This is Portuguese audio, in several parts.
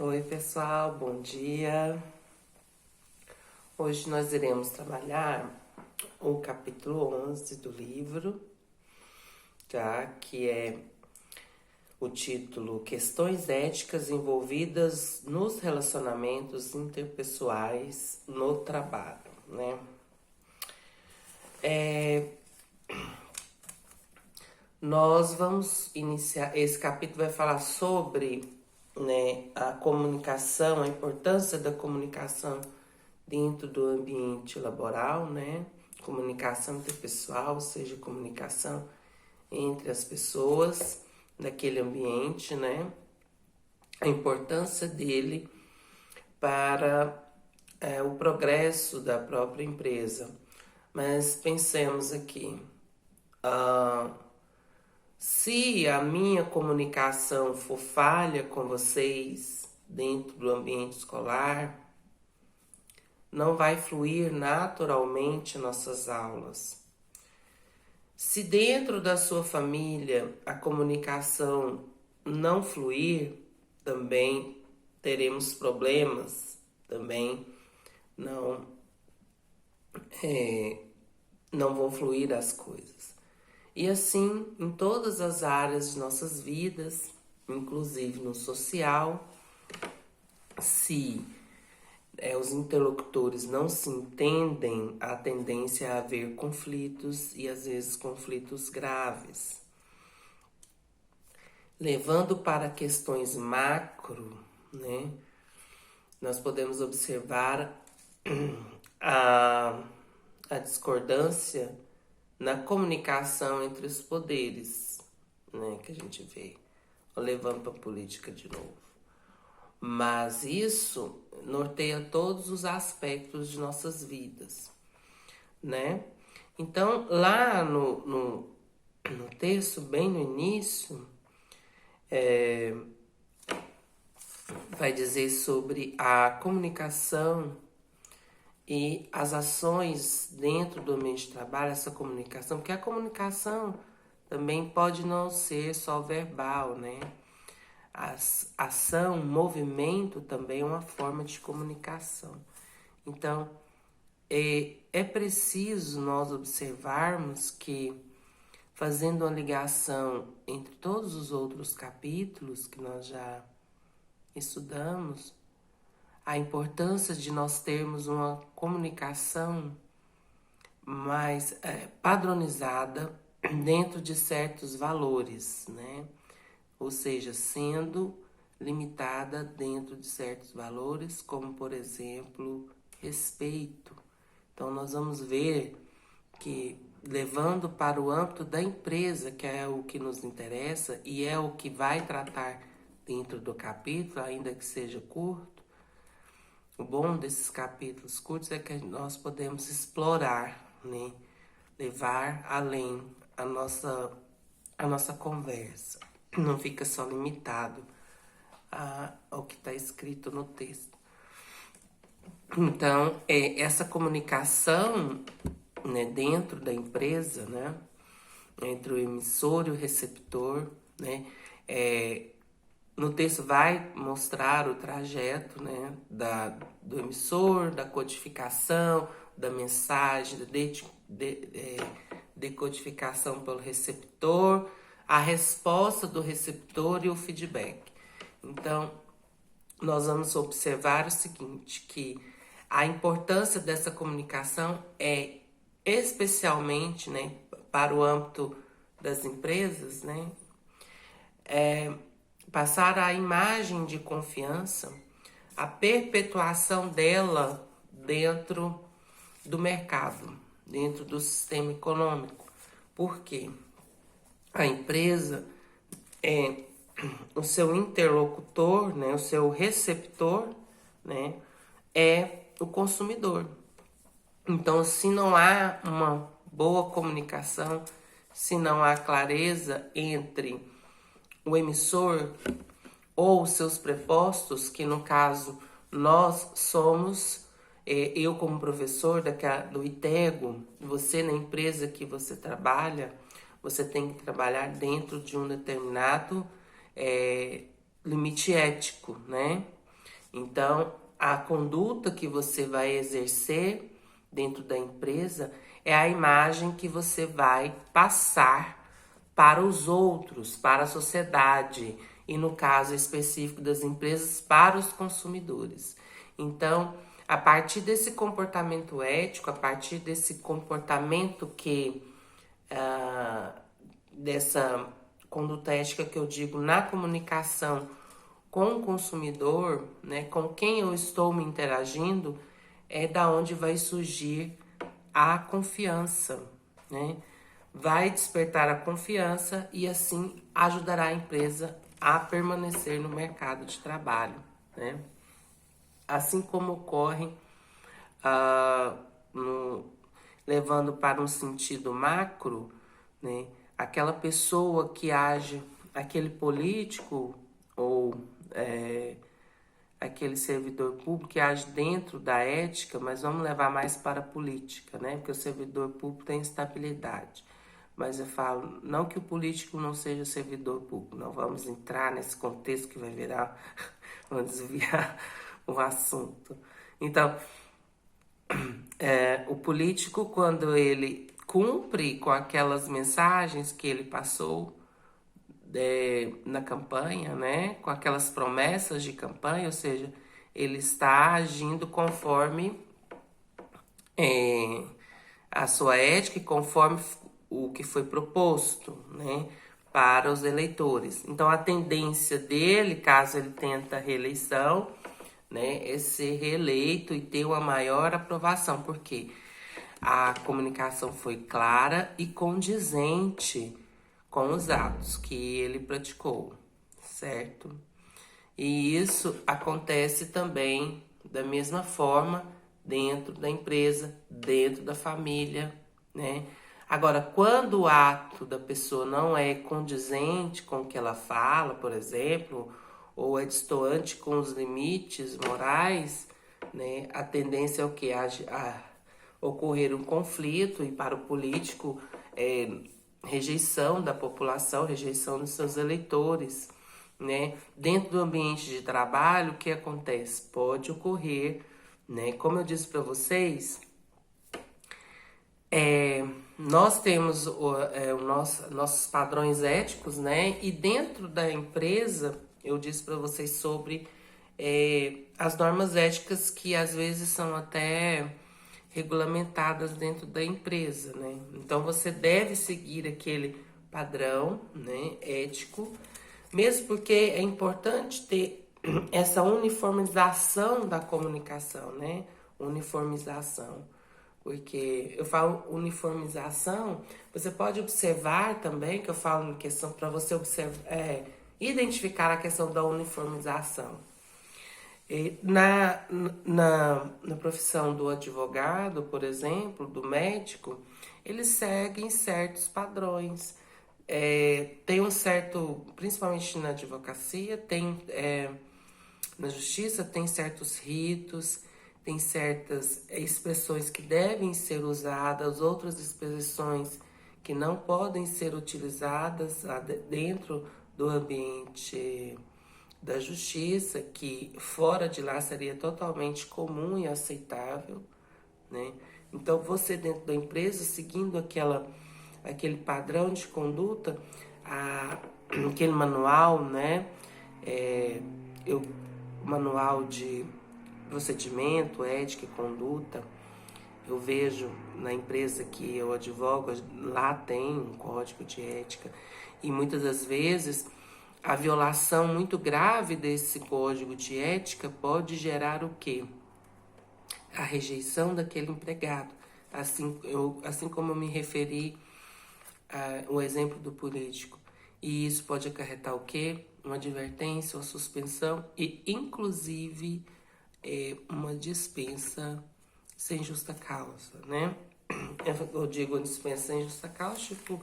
Oi, pessoal, bom dia. Hoje nós iremos trabalhar o capítulo 11 do livro, tá? Que é o título Questões Éticas Envolvidas nos Relacionamentos Interpessoais no Trabalho, né? Nós vamos iniciar, esse capítulo vai falar sobre, né, a comunicação, a importância da comunicação dentro do ambiente laboral, né? Comunicação interpessoal, ou seja, comunicação entre as pessoas daquele ambiente, né? A importância dele para o progresso da própria empresa. Mas pensemos aqui, se a minha comunicação for falha com vocês dentro do ambiente escolar, não vai fluir naturalmente nossas aulas. Se dentro da sua família a comunicação não fluir, também teremos problemas, também não, não vão fluir as coisas. E assim, em todas as áreas de nossas vidas, inclusive no social, se os interlocutores não se entendem, há tendência a haver conflitos e às vezes conflitos graves. Levando para questões macro, né, nós podemos observar a discordância na comunicação entre os poderes, né, que a gente vê. Levando para a política de novo. Mas isso norteia todos os aspectos de nossas vidas, né? Então, lá no texto, bem no início, vai dizer sobre a comunicação e as ações dentro do ambiente de trabalho, essa comunicação, porque a comunicação também pode não ser só verbal, né? Ação, movimento também é uma forma de comunicação. Então, é preciso nós observarmos que, fazendo uma ligação entre todos os outros capítulos que nós já estudamos, a importância de nós termos uma comunicação mais padronizada dentro de certos valores, né? Ou seja, sendo limitada dentro de certos valores, como, por exemplo, respeito. Então, nós vamos ver que, levando para o âmbito da empresa, que é o que nos interessa e é o que vai tratar dentro do capítulo, ainda que seja curto, o bom desses capítulos curtos é que nós podemos explorar, né? Levar além a nossa conversa. Não fica só limitado ao que está escrito no texto. Então, essa comunicação, né, dentro da empresa, né, entre o emissor e o receptor, né, no texto vai mostrar o trajeto, né, do emissor, da codificação, da mensagem, da decodificação pelo receptor, a resposta do receptor e o feedback. Então, nós vamos observar o seguinte, que a importância dessa comunicação é especialmente, né, para o âmbito das empresas, né, passar a imagem de confiança, a perpetuação dela dentro do mercado, dentro do sistema econômico. Por quê? A empresa é o seu interlocutor, né, o seu receptor, né, é o consumidor. Então, se não há uma boa comunicação, se não há clareza entre o emissor ou os seus prepostos, que no caso nós somos, eu como professor do ITEGO, você na empresa que você trabalha, você tem que trabalhar dentro de um determinado limite ético, né? Então, a conduta que você vai exercer dentro da empresa é a imagem que você vai passar para os outros, para a sociedade e, no caso específico das empresas, para os consumidores. Então, a partir desse comportamento ético, a partir desse comportamento dessa conduta ética que eu digo na comunicação com o consumidor, né, com quem eu estou me interagindo, é da onde vai surgir a confiança, né? Vai despertar a confiança e assim ajudará a empresa a permanecer no mercado de trabalho, né? Assim como ocorre, ah, no, levando para um sentido macro, né? Aquela pessoa que age, aquele político ou aquele servidor público que age dentro da ética, mas vamos levar mais para a política, né? Porque o servidor público tem estabilidade. Mas eu falo, não que o político não seja servidor público, não vamos entrar nesse contexto que vai virar, vamos desviar o assunto. Então, o político, quando ele cumpre com aquelas mensagens que ele passou na campanha, né, com aquelas promessas de campanha, ou seja, ele está agindo conforme a sua ética e conforme o que foi proposto, né, para os eleitores. Então, a tendência dele, caso ele tenta reeleição, né, é ser reeleito e ter uma maior aprovação, porque a comunicação foi clara e condizente com os atos que ele praticou, certo? E isso acontece também da mesma forma dentro da empresa, dentro da família, né? Agora, quando o ato da pessoa não é condizente com o que ela fala, por exemplo, ou é destoante com os limites morais, né? A tendência é o que? A ocorrer um conflito e para o político rejeição da população, rejeição dos seus eleitores, né? Dentro do ambiente de trabalho, o que acontece? Pode ocorrer, né? Como eu disse para vocês, nós temos nossos padrões éticos, né? E dentro da empresa, eu disse para vocês sobre as normas éticas que às vezes são até regulamentadas dentro da empresa, né? Então você deve seguir aquele padrão, né, ético, mesmo porque é importante ter essa uniformização da comunicação, né? Uniformização. Porque eu falo uniformização, você pode observar também, que eu falo em questão para você observar, identificar a questão da uniformização. Na profissão do advogado, por exemplo, do médico, eles seguem certos padrões. Tem um certo, principalmente na advocacia, na justiça, tem certos ritos, tem certas expressões que devem ser usadas, outras expressões que não podem ser utilizadas dentro do ambiente da justiça, que fora de lá seria totalmente comum e aceitável, né? Então, você dentro da empresa, seguindo aquele padrão de conduta, aquele manual, né? O manual de procedimento, ética e conduta, eu vejo na empresa que eu advogo, lá tem um código de ética, e muitas das vezes a violação muito grave desse código de ética pode gerar o quê? A rejeição daquele empregado. Assim como eu me referi ao exemplo do político. E isso pode acarretar o quê? Uma advertência, uma suspensão e, inclusive, uma dispensa sem justa causa, né? Eu digo dispensa sem justa causa, tipo,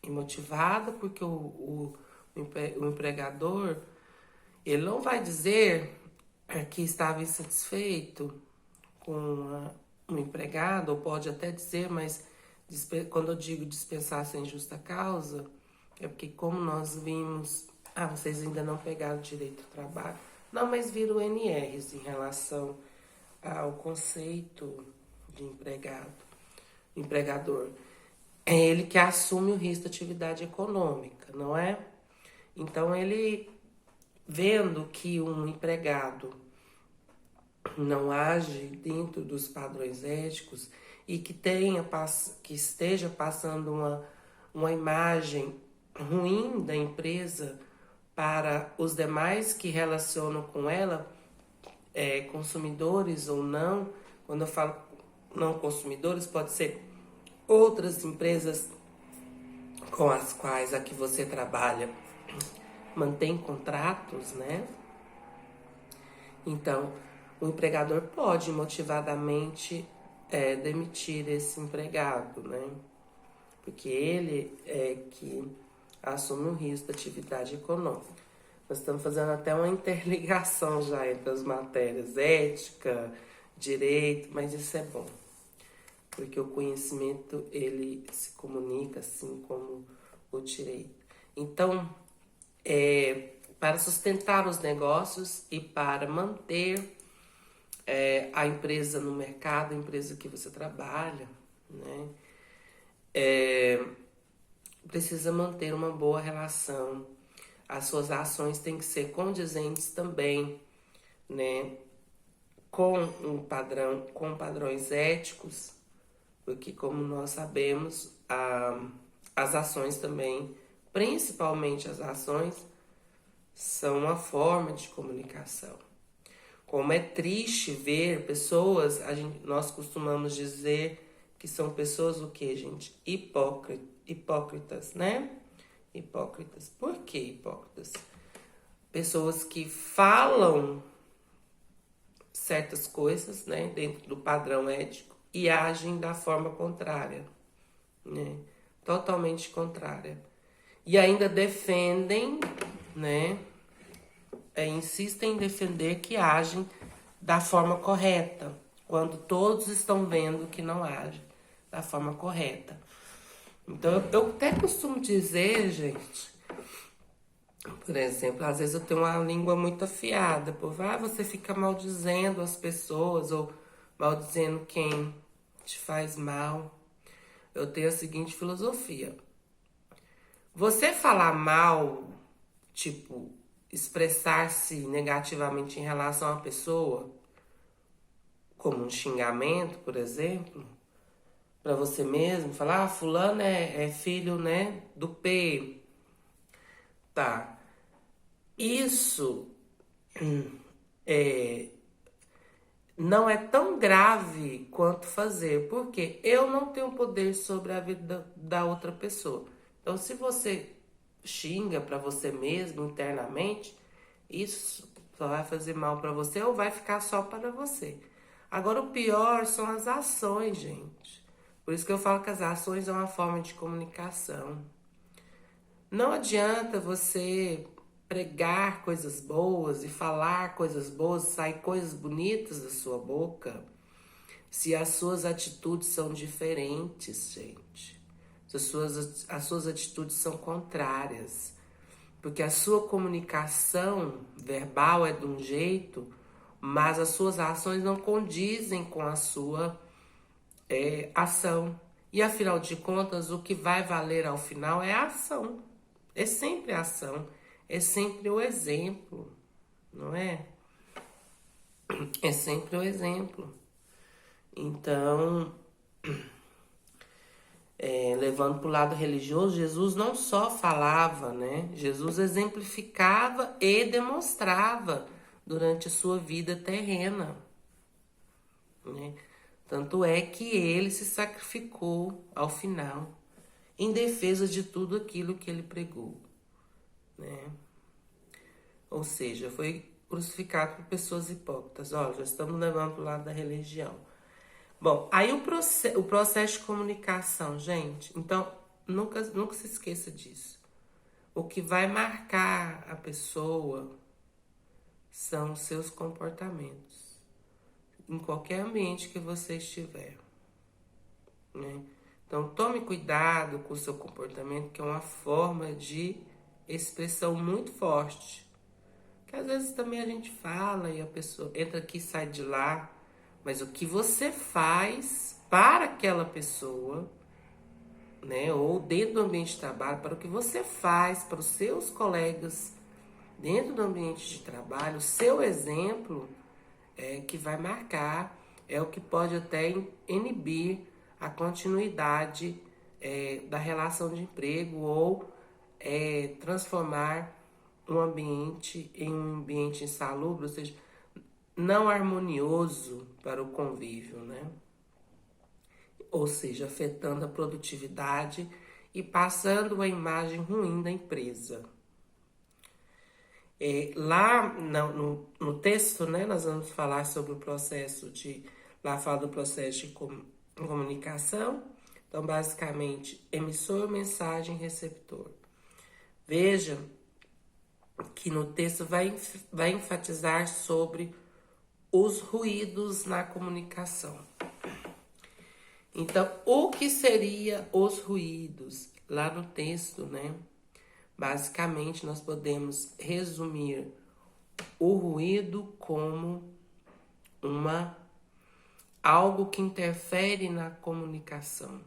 imotivada, porque o empregador, ele não vai dizer que estava insatisfeito com um empregado, ou pode até dizer, mas quando eu digo dispensar sem justa causa, é porque como nós vimos, vocês ainda não pegaram direito ao trabalho, Não, mas vira o NRs em relação ao conceito de empregador. É ele que assume o risco da atividade econômica, não é? Então, ele vendo que um empregado não age dentro dos padrões éticos e que esteja passando uma imagem ruim da empresa para os demais que relacionam com ela, consumidores ou não. Quando eu falo não consumidores, pode ser outras empresas com as quais a que você trabalha mantém contratos, né? Então, o empregador pode motivadamente demitir esse empregado, né? Porque ele é que assume o risco da atividade econômica. Nós estamos fazendo até uma interligação já entre as matérias ética, direito, mas isso é bom, porque o conhecimento ele se comunica assim como o direito. Então, para sustentar os negócios e para manter a empresa no mercado, a empresa que você trabalha, né? Precisa manter uma boa relação. As suas ações têm que ser condizentes também, né? Com padrões éticos, porque como nós sabemos, as ações também, principalmente as ações, são uma forma de comunicação. Como é triste ver pessoas, nós costumamos dizer que são pessoas o quê, gente? Hipócritas, né? Hipócritas. Por que hipócritas? Pessoas que falam certas coisas, né, dentro do padrão ético e agem da forma contrária, né? Totalmente contrária. E ainda defendem, né? Insistem em defender que agem da forma correta, quando todos estão vendo que não agem da forma correta. Então, eu até costumo dizer, gente, por exemplo, às vezes eu tenho uma língua muito afiada, você fica maldizendo as pessoas ou maldizendo quem te faz mal. Eu tenho a seguinte filosofia: você falar mal, tipo, expressar-se negativamente em relação a uma pessoa, como um xingamento, por exemplo, para você mesmo, falar, fulano é filho, né, do P. Tá. Isso não é tão grave quanto fazer, porque eu não tenho poder sobre a vida da outra pessoa. Então, se você xinga para você mesmo internamente, isso só vai fazer mal para você ou vai ficar só para você. Agora, o pior são as ações, gente. Por isso que eu falo que as ações é uma forma de comunicação. Não adianta você pregar coisas boas e falar coisas boas, sair coisas bonitas da sua boca, se as suas atitudes são diferentes, gente. Se as suas atitudes são contrárias. Porque a sua comunicação verbal é de um jeito, mas as suas ações não condizem com a sua ação. E afinal de contas, o que vai valer ao final é a ação. É sempre a ação. É sempre o exemplo, não é? É sempre o exemplo. Então, levando para o lado religioso, Jesus não só falava, né? Jesus exemplificava e demonstrava durante a sua vida terrena, né? Tanto é que ele se sacrificou ao final, em defesa de tudo aquilo que ele pregou, né? Ou seja, foi crucificado por pessoas hipócritas. Olha, já estamos levando para o lado da religião. Bom, aí o processo de comunicação, gente. Então, nunca se esqueça disso. O que vai marcar a pessoa são os seus comportamentos. Em qualquer ambiente que você estiver, né? Então, tome cuidado com o seu comportamento, que é uma forma de expressão muito forte. Que Às vezes também a gente fala e a pessoa entra aqui e sai de lá, mas o que você faz para aquela pessoa, né, ou dentro do ambiente de trabalho, para o que você faz para os seus colegas dentro do ambiente de trabalho, o seu exemplo é que vai marcar, é o que pode até inibir a continuidade da relação de emprego ou transformar um ambiente em um ambiente insalubre, ou seja, não harmonioso para o convívio, né? Ou seja, afetando a produtividade e passando uma imagem ruim da empresa. Lá no texto, né, nós vamos falar sobre o processo de. Lá fala do processo de comunicação. Então, basicamente, emissor, mensagem, receptor. Veja que no texto vai enfatizar sobre os ruídos na comunicação. Então, o que seria os ruídos? Lá no texto, né? Basicamente, nós podemos resumir o ruído como algo que interfere na comunicação,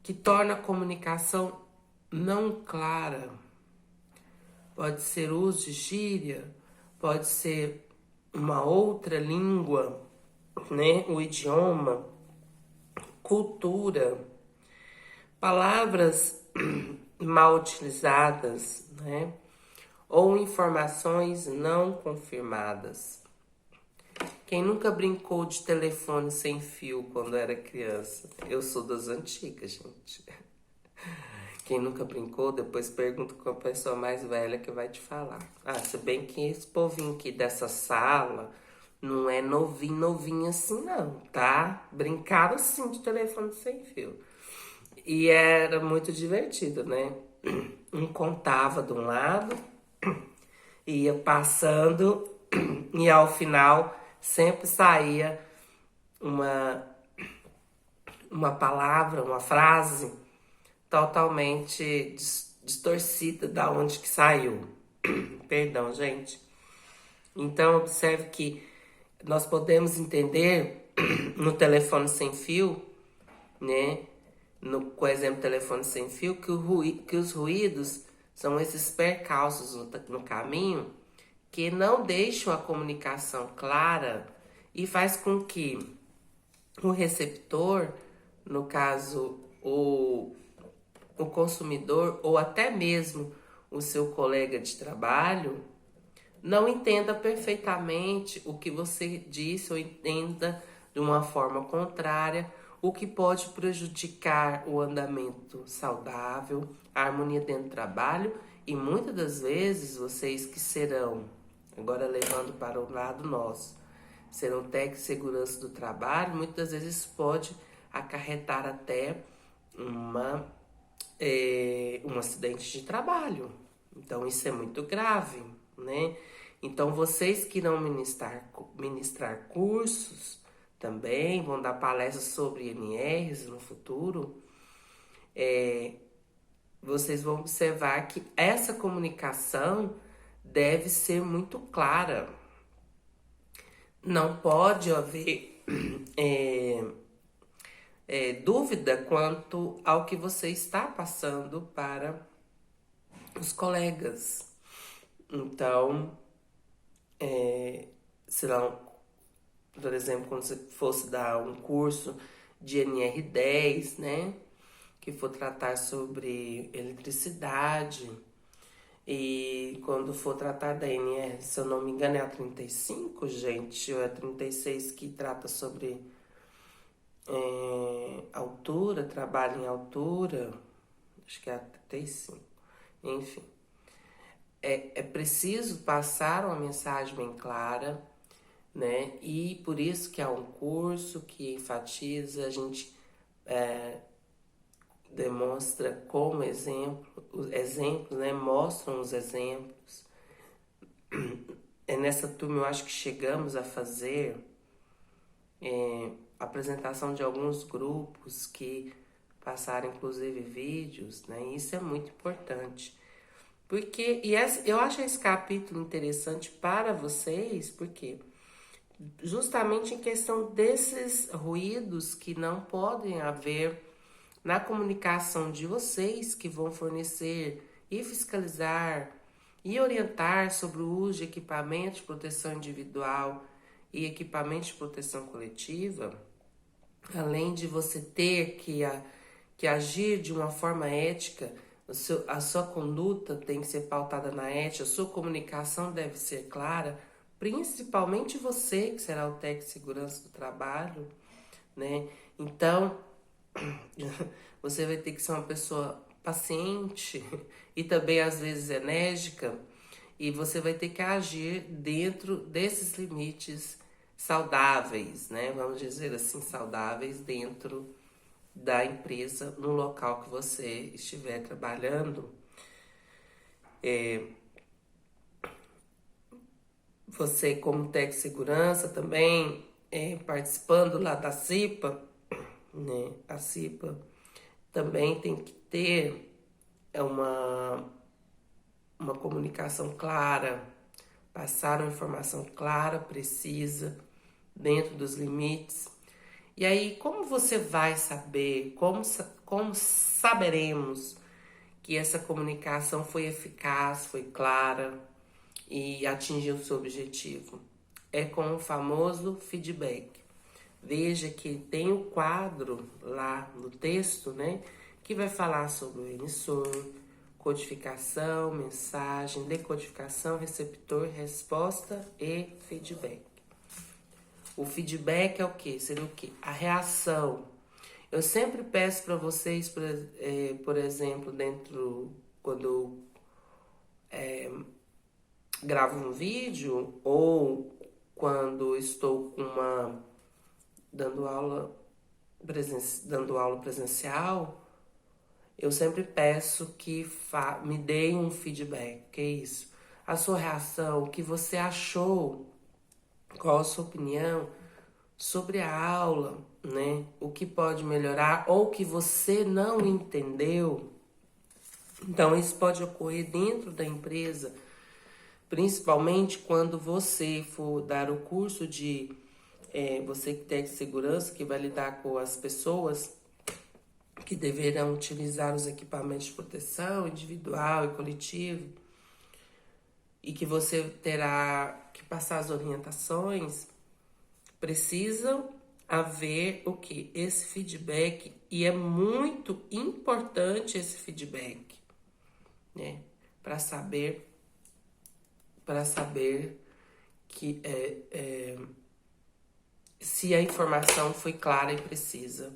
que torna a comunicação não clara. Pode ser uso de gíria, pode ser uma outra língua, né? O idioma, cultura, palavras mal utilizadas, né? Ou informações não confirmadas. Quem nunca brincou de telefone sem fio quando era criança? Eu sou das antigas, gente. Quem nunca brincou, depois pergunta com a pessoa mais velha que vai te falar. Se bem que esse povinho aqui dessa sala não é novinho assim não, tá? Brincaram sim de telefone sem fio. E era muito divertido, né? Um contava de um lado, ia passando e ao final sempre saía uma palavra, uma frase totalmente distorcida da onde que saiu. Perdão, gente. Então, observe que nós podemos entender no telefone sem fio, né? Com o exemplo do telefone sem fio, que os ruídos são esses percalços no caminho que não deixam a comunicação clara e faz com que o receptor, no caso o consumidor ou até mesmo o seu colega de trabalho, não entenda perfeitamente o que você disse ou entenda de uma forma contrária, o que pode prejudicar o andamento saudável, a harmonia dentro do trabalho e muitas das vezes vocês que serão, agora levando para o lado nosso, serão técnicos de segurança do trabalho, muitas vezes pode acarretar até um acidente de trabalho. Então isso é muito grave, né? Então vocês que irão ministrar cursos também, vão dar palestras sobre NRs no futuro, vocês vão observar que essa comunicação deve ser muito clara. Não pode haver dúvida quanto ao que você está passando para os colegas. Então, serão, por exemplo, quando você fosse dar um curso de NR10, né? Que for tratar sobre eletricidade. E quando for tratar da NR, se eu não me engano, é a 35, gente, ou é a 36 que trata sobre altura, trabalho em altura, acho que é a 35, enfim. É preciso passar uma mensagem bem clara, né? E por isso que há um curso que enfatiza, a gente demonstra como exemplos, né? Mostram os exemplos. Nessa turma eu acho que chegamos a fazer apresentação de alguns grupos que passaram inclusive vídeos, né? Isso é muito importante. Porque, eu acho esse capítulo interessante para vocês, porque justamente em questão desses ruídos que não podem haver na comunicação de vocês, que vão fornecer e fiscalizar e orientar sobre o uso de equipamentos de proteção individual e equipamentos de proteção coletiva, além de você ter que agir de uma forma ética, a sua conduta tem que ser pautada na ética, a sua comunicação deve ser clara, principalmente você, que será o técnico de segurança do trabalho, né? Então, você vai ter que ser uma pessoa paciente e também às vezes enérgica, e você vai ter que agir dentro desses limites saudáveis, né? Vamos dizer assim, saudáveis dentro da empresa, no local que você estiver trabalhando. Você, como técnico de segurança, também participando lá da CIPA, né? A CIPA também tem que ter uma comunicação clara, passar uma informação clara, precisa, dentro dos limites. E aí, como você vai saber, como saberemos que essa comunicação foi eficaz, foi clara e atingiu o seu objetivo? É com o famoso feedback. Veja que tem o quadro lá no texto, né, que vai falar sobre o emissor, codificação, mensagem, decodificação, receptor, resposta e feedback. O feedback é o quê? Seria o quê? A reação. Eu sempre peço para vocês, por exemplo, quando eu gravo um vídeo ou quando estou dando aula presencial, eu sempre peço que me deem um feedback. Que é isso? A sua reação, o que você achou, qual a sua opinião sobre a aula, né? O que pode melhorar ou o que você não entendeu. Então, isso pode ocorrer dentro da empresa, principalmente quando você for dar o curso você que tem segurança, que vai lidar com as pessoas que deverão utilizar os equipamentos de proteção individual e coletivo, e que você terá que passar as orientações. Precisam haver o que? Esse feedback, e é muito importante esse feedback, né? Para saber que se a informação foi clara e precisa.